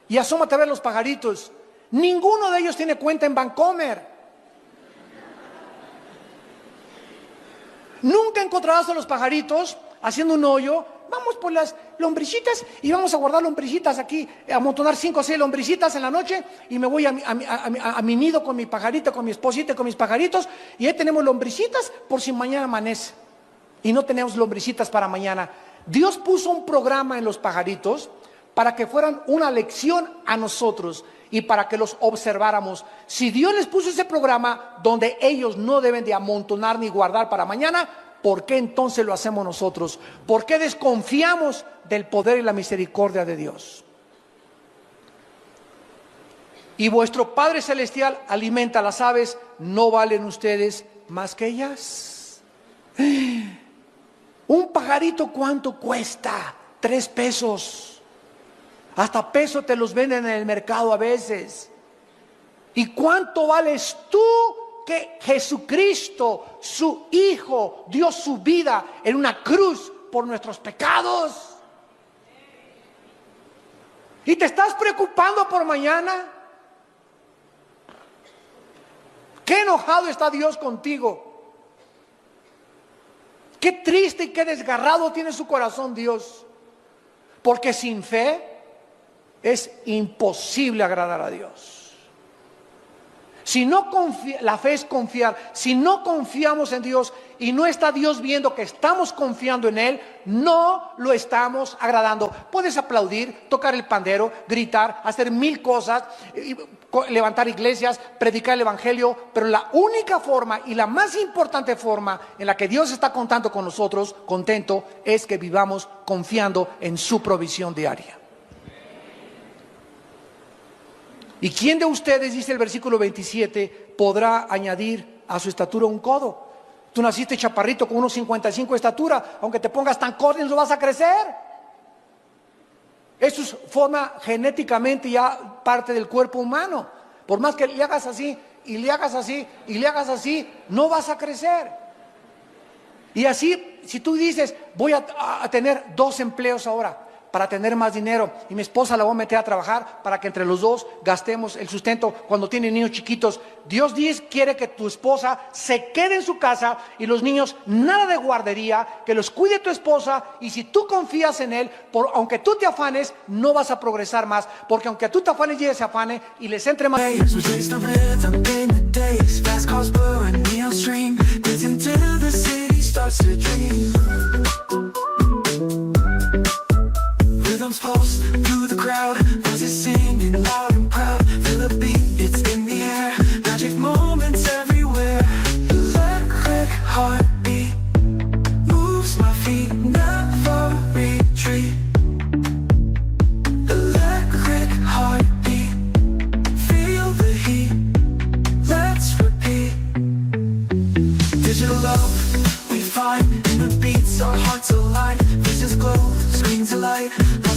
Speaker 1: y asómate a ver los pajaritos. Ninguno de ellos tiene cuenta en Bancomer. Nunca encontrarás a los pajaritos haciendo un hoyo. Vamos por las lombricitas y vamos a guardar lombricitas aquí, a amontonar 5 o 6 lombricitas en la noche y me voy a mi nido con mi pajarita, con mi esposita y con mis pajaritos y ahí tenemos lombricitas por si mañana amanece y no tenemos lombricitas para mañana. Dios puso un programa en los pajaritos para que fueran una lección a nosotros y para que los observáramos. Si Dios les puso ese programa donde ellos no deben de amontonar ni guardar para mañana, ¿por qué entonces lo hacemos nosotros? ¿Por qué desconfiamos del poder y la misericordia de Dios? Y vuestro Padre Celestial alimenta a las aves, ¿no valen ustedes más que ellas? Un pajarito, ¿cuánto cuesta? 3 pesos. Hasta peso te los venden en el mercado a veces. ¿Y cuánto vales tú? Que Jesucristo, su Hijo, dio su vida en una cruz por nuestros pecados. ¿Y te estás preocupando por mañana? Qué enojado está Dios contigo. Qué triste y qué desgarrado tiene su corazón Dios. Porque sin fe es imposible agradar a Dios. Si no la fe es confiar. Si no confiamos en Dios y no está Dios viendo que estamos confiando en Él, no lo estamos agradando. Puedes aplaudir, tocar el pandero, gritar, hacer 1000 cosas, levantar iglesias, predicar el evangelio, pero la única forma y la más importante forma en la que Dios está contando con nosotros, contento, es que vivamos confiando en su provisión diaria. ¿Y quién de ustedes, dice el versículo 27, podrá añadir a su estatura un codo? Tú naciste chaparrito con unos 55 de estatura, aunque te pongas tan corto no vas a crecer. Eso es forma genéticamente ya parte del cuerpo humano. Por más que le hagas así, y le hagas así, y le hagas así, no vas a crecer. Y así si tú dices, voy a tener 2 empleos ahora para tener más dinero y mi esposa la voy a meter a trabajar para que entre los dos gastemos el sustento cuando tienen niños chiquitos. Dios quiere que tu esposa se quede en su casa y los niños nada de guardería, que los cuide tu esposa, y si tú confías en Él, aunque tú te afanes, no vas a progresar más, porque aunque tú te afanes y ella se afane y les entre más...
Speaker 2: Rhythms pulse through the crowd, voices singing loud and proud. Feel the beat, it's in the air. Magic moments everywhere. Electric heartbeat moves my feet, never retreat. Electric heartbeat, feel the heat. Let's repeat. Digital love we find in the beats, our hearts align. Visions glow, screens alight.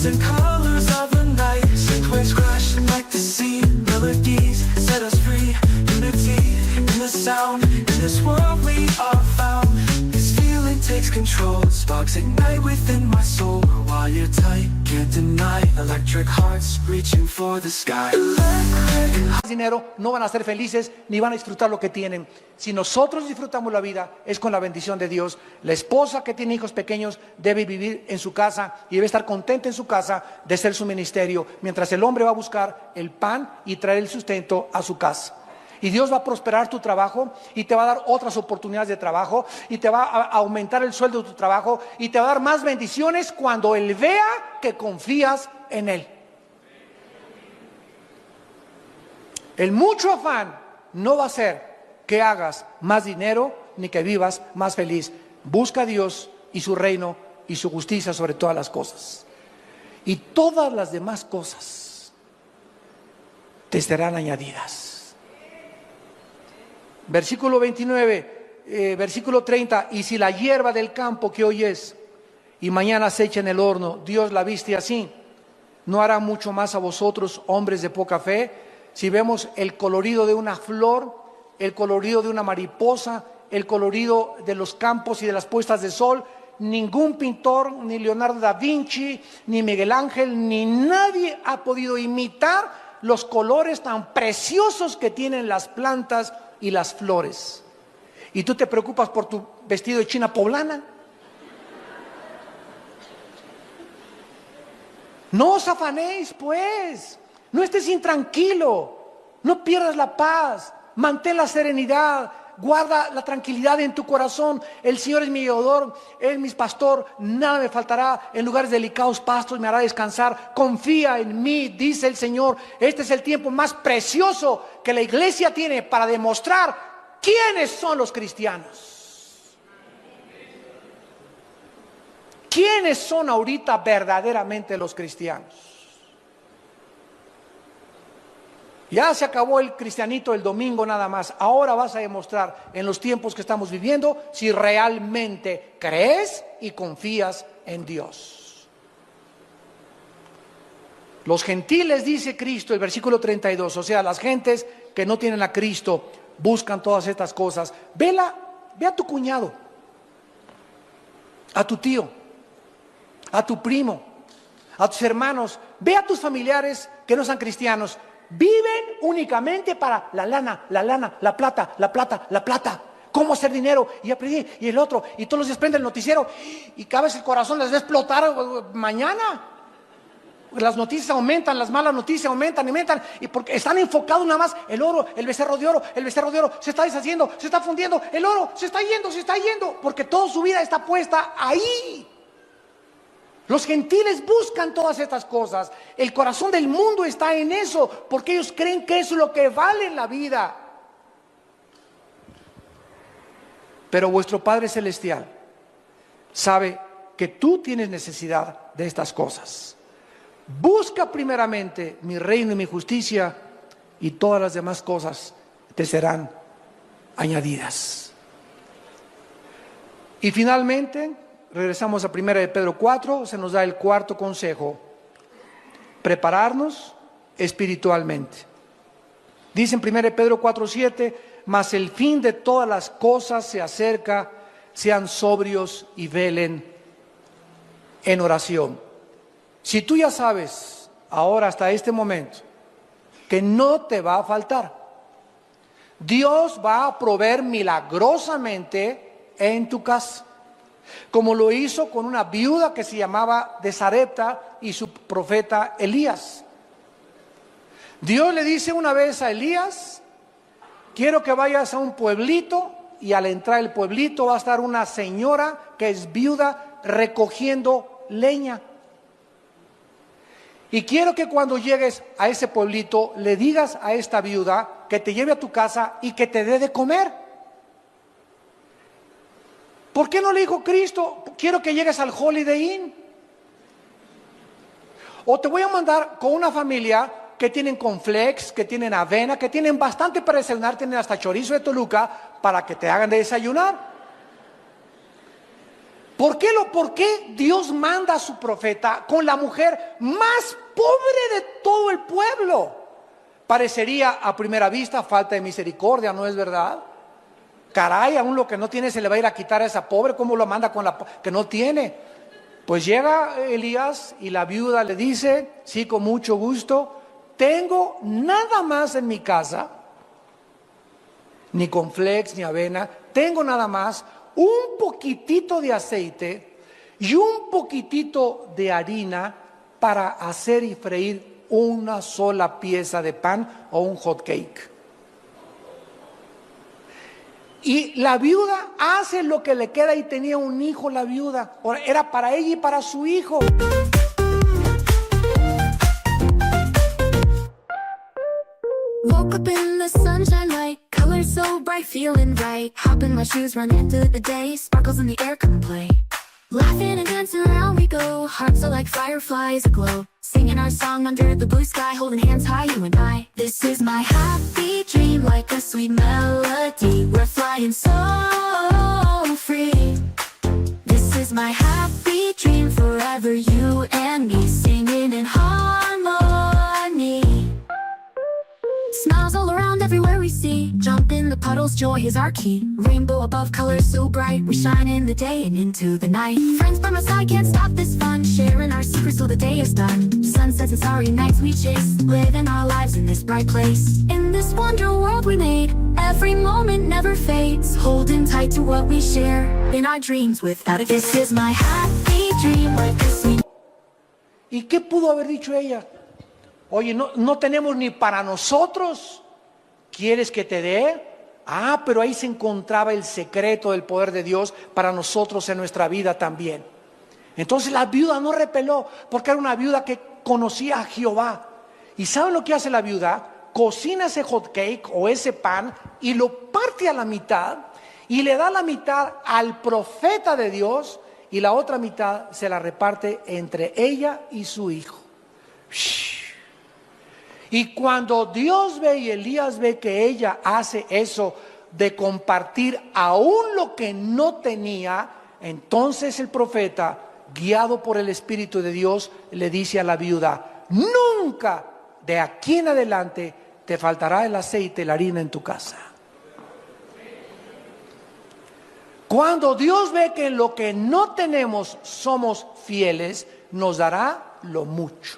Speaker 2: And colors of the night, sync waves crash like the sea. Melodies set us free, unity in the sound. In this world we are found. This feeling takes control, sparks ignite within my soul. While you're tight, can't deny. Electric hearts reaching for the sky. Electric.
Speaker 1: Dinero, no van a ser felices ni van a disfrutar lo que tienen. Si nosotros disfrutamos la vida, es con la bendición de Dios. La esposa que tiene hijos pequeños debe vivir en su casa y debe estar contenta en su casa de ser su ministerio, mientras el hombre va a buscar el pan y traer el sustento a su casa. Y Dios va a prosperar tu trabajo y te va a dar otras oportunidades de trabajo y te va a aumentar el sueldo de tu trabajo y te va a dar más bendiciones cuando Él vea que confías en Él. El mucho afán no va a hacer que hagas más dinero ni que vivas más feliz. Busca a Dios y su reino y su justicia sobre todas las cosas. Y todas las demás cosas te serán añadidas. Versículo 29, versículo 30. Y si la hierba del campo que hoy es y mañana se echa en el horno, Dios la viste así, ¿no hará mucho más a vosotros, hombres de poca fe? Si vemos el colorido de una flor, el colorido de una mariposa, el colorido de los campos y de las puestas de sol, ningún pintor, ni Leonardo da Vinci, ni Miguel Ángel, ni nadie ha podido imitar los colores tan preciosos que tienen las plantas y las flores. ¿Y tú te preocupas por tu vestido de china poblana? No os afanéis, pues. No estés intranquilo, no pierdas la paz, mantén la serenidad, guarda la tranquilidad en tu corazón. El Señor es mi ayudador, Él es mi pastor, nada me faltará. En lugares delicados pastos me hará descansar. Confía en mí, dice el Señor. Este es el tiempo más precioso que la iglesia tiene para demostrar quiénes son los cristianos. ¿Quiénes son ahorita verdaderamente los cristianos? Ya se acabó el cristianito el domingo nada más. Ahora vas a demostrar en los tiempos que estamos viviendo si realmente crees y confías en Dios. Los gentiles, dice Cristo, el versículo 32, o sea, las gentes que no tienen a Cristo buscan todas estas cosas. Ve a tu cuñado, a tu tío, a tu primo, a tus hermanos, ve a tus familiares que no sean cristianos. Viven únicamente para la lana, la plata, la plata, la plata. Cómo hacer dinero, y aprendí, y el otro, y todos los días prende el noticiero, y cada vez el corazón les va a explotar mañana. Las noticias aumentan, las malas noticias aumentan, y porque están enfocados nada más, el oro, el becerro de oro, se está deshaciendo, se está fundiendo, el oro se está yendo, porque toda su vida está puesta ahí. Los gentiles buscan todas estas cosas. El corazón del mundo está en eso, porque ellos creen que eso es lo que vale en la vida. Pero vuestro Padre Celestial sabe que tú tienes necesidad de estas cosas. Busca primeramente mi reino y mi justicia, y todas las demás cosas te serán añadidas. Y finalmente, regresamos a 1 de Pedro 4, se nos da el cuarto consejo: prepararnos espiritualmente. Dice en 1 de Pedro 4:7, mas el fin de todas las cosas se acerca, sean sobrios y velen en oración. Si tú ya sabes ahora hasta este momento que no te va a faltar, Dios va a proveer milagrosamente en tu casa, como lo hizo con una viuda que se llamaba de Sarepta y su profeta Elías. Dios le dice una vez a Elías: quiero que vayas a un pueblito, y al entrar al pueblito va a estar una señora que es viuda recogiendo leña. Y quiero que cuando llegues a ese pueblito le digas a esta viuda que te lleve a tu casa y que te dé de comer. ¿Por qué no le dijo Cristo: quiero que llegues al Holiday Inn? O te voy a mandar con una familia que tienen cornflakes, que tienen avena, que tienen bastante para desayunar, tienen hasta chorizo de Toluca para que te hagan de desayunar. ¿Por qué Dios manda a su profeta con la mujer más pobre de todo el pueblo? Parecería a primera vista falta de misericordia, ¿no es verdad? Caray, aún lo que no tiene se le va a ir a quitar a esa pobre. ¿Cómo lo manda con la que no tiene? Pues llega Elías y la viuda le dice: sí, con mucho gusto, tengo nada más en mi casa, ni cornflakes ni avena, tengo nada más un poquitito de aceite y un poquitito de harina para hacer y freír una sola pieza de pan o un hot cake. Y la viuda hace lo que le queda, y tenía un hijo la viuda. Era para ella y para su hijo.
Speaker 3: Woke up in the sunshine light, colors so bright, feeling right. Hop in my shoes, run into the day, sparkles in the air, come play. Laughing and dancing around we go, hearts are like fireflies aglow. Singing our song under the blue sky, holding hands high, you and I. This is my happy dream, like a sweet melody. We're flying so free. This is my happy dream, forever you and me, singing in harmony. Smiles all around everywhere we see. Jump in the puddles, joy is our key. Rainbow above, colors so bright. We shine in the day and into the night. Friends by my side, can't stop this fun. Sharing our secrets till the day is done. Sunsets and starry nights we chase. Living our lives in this bright place. In this wonder world we made. Every moment never fades. Holding tight to what we share. In our dreams without it. This is my happy dream, like a sweet.
Speaker 1: ¿Y qué pudo haber dicho ella? Oye, no tenemos ni para nosotros. ¿Quieres que te dé? Ah, pero ahí se encontraba el secreto del poder de Dios para nosotros en nuestra vida también. Entonces la viuda no repeló, porque era una viuda que conocía a Jehová. ¿Y saben lo que hace la viuda? Cocina ese hot cake o ese pan y lo parte a la mitad y le da la mitad al profeta de Dios, y la otra mitad se la reparte entre ella y su hijo. Y cuando Dios ve y Elías ve que ella hace eso de compartir aún lo que no tenía, entonces el profeta, guiado por el Espíritu de Dios, le dice a la viuda: nunca de aquí en adelante te faltará el aceite y la harina en tu casa. Cuando Dios ve que en lo que no tenemos somos fieles, nos dará lo mucho.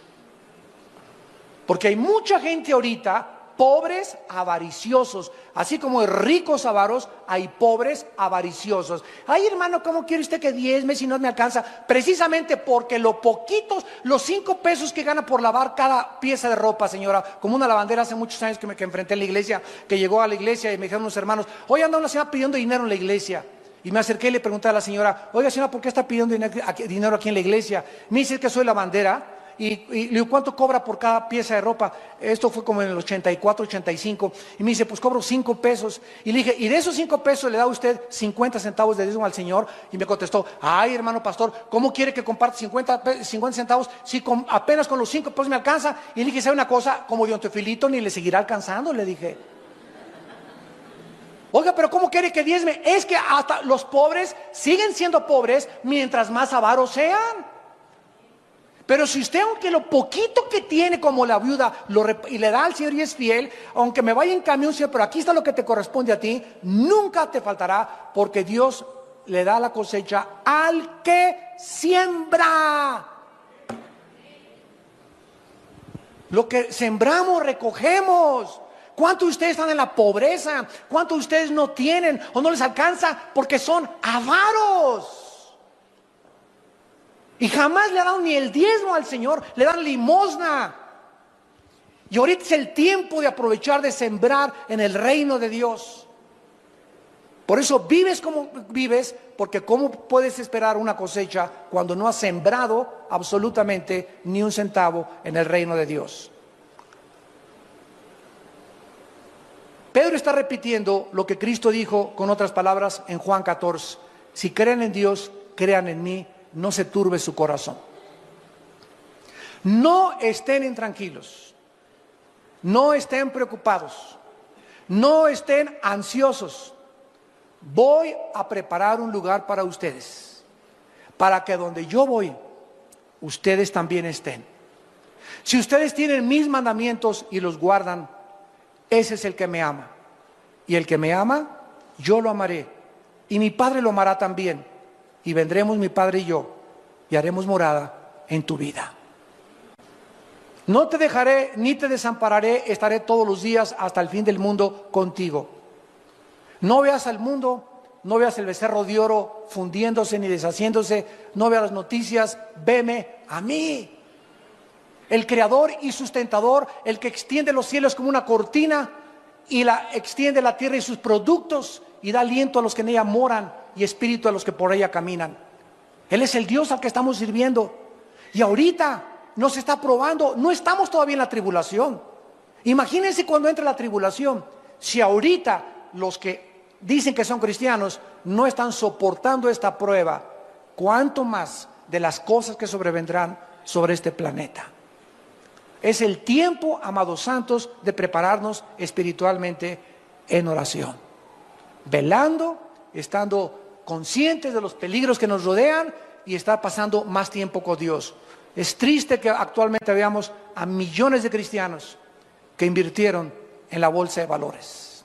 Speaker 1: Porque hay mucha gente ahorita, pobres avariciosos, así como hay ricos avaros, hay pobres avariciosos. Ay, hermano, ¿cómo quiere usted que diezme si no me alcanza? Precisamente porque lo poquitos, los 5 pesos que gana por lavar cada pieza de ropa, señora, como una lavandera hace muchos años que enfrenté en la iglesia, que llegó a la iglesia y me dijeron unos hermanos: hoy anda una señora pidiendo dinero en la iglesia. Y me acerqué y le pregunté a la señora: oiga, señora, ¿por qué está pidiendo dinero aquí en la iglesia? Me dice que soy lavandera. Y le digo: ¿cuánto cobra por cada pieza de ropa? Esto fue como en el 84, 85. Y me dice: pues cobro 5 pesos. Y le dije: ¿y de esos 5 pesos le da usted 50 centavos de diezmo al Señor? Y me contestó: ay, hermano pastor, ¿cómo quiere que comparte 50 centavos si apenas con los 5 pesos me alcanza? Y le dije: ¿sabe una cosa? Como Don Teofilito ni le seguirá alcanzando, le dije. Oiga, pero ¿cómo quiere que diezme? Es que hasta los pobres siguen siendo pobres mientras más avaros sean. Pero si usted, aunque lo poquito que tiene, como la viuda, y le da al Señor y es fiel, aunque me vaya en camión, Señor, pero aquí está lo que te corresponde a ti, nunca te faltará, porque Dios le da la cosecha al que siembra. Lo que sembramos, recogemos. ¿Cuántos de ustedes están en la pobreza? ¿Cuántos de ustedes no tienen o no les alcanza porque son avaros? Y jamás le dan ni el diezmo al Señor, le dan limosna. Y ahorita es el tiempo de aprovechar de sembrar en el reino de Dios. Por eso vives como vives, porque ¿cómo puedes esperar una cosecha cuando no has sembrado absolutamente ni un centavo en el reino de Dios? Pedro está repitiendo lo que Cristo dijo con otras palabras en Juan 14. Si creen en Dios, crean en mí, no se turbe su corazón. No estén intranquilos, no estén preocupados, no estén ansiosos. Voy a preparar un lugar para ustedes, para que donde yo voy, ustedes también estén. Si ustedes tienen mis mandamientos y los guardan, ese es el que me ama. Y el que me ama, yo lo amaré. Y mi Padre lo amará también. Y vendremos mi Padre y yo, y haremos morada en tu vida. No te dejaré ni te desampararé, estaré todos los días hasta el fin del mundo contigo. No veas al mundo, no veas el becerro de oro fundiéndose ni deshaciéndose, no veas las noticias, veme a mí. El creador y sustentador, el que extiende los cielos como una cortina y extiende la tierra y sus productos y da aliento a los que en ella moran y espíritu a los que por ella caminan. Él es el Dios al que estamos sirviendo. Y ahorita nos está probando, no estamos todavía en la tribulación. Imagínense cuando entre la tribulación, si ahorita los que dicen que son cristianos no están soportando esta prueba, ¿cuánto más de las cosas que sobrevendrán sobre este planeta? Es el tiempo, amados santos, de prepararnos espiritualmente en oración, velando, estando conscientes de los peligros que nos rodean y estar pasando más tiempo con Dios. Es triste que actualmente veamos a millones de cristianos que invirtieron en la bolsa de valores.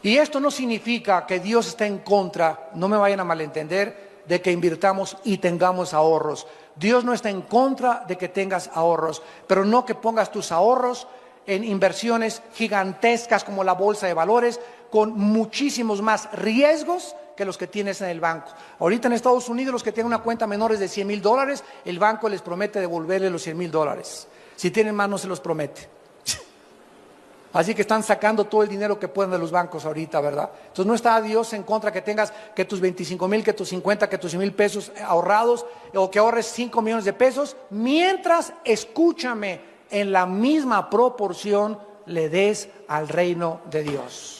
Speaker 1: Y esto no significa que Dios esté en contra, no me vayan a malentender, de que invirtamos y tengamos ahorros. Dios no está en contra de que tengas ahorros, pero no que pongas tus ahorros en inversiones gigantescas como la bolsa de valores, con muchísimos más riesgos que los que tienes en el banco. Ahorita en Estados Unidos los que tienen una cuenta menores de $100,000, el banco les promete devolverle los $100,000. Si tienen más no se los promete. Así que están sacando todo el dinero que pueden de los bancos ahorita, ¿verdad? Entonces no está Dios en contra que tengas que tus 25,000, que tus 50, que tus 100,000 pesos ahorrados, o que ahorres 5 millones de pesos, mientras, escúchame, en la misma proporción le des al reino de Dios.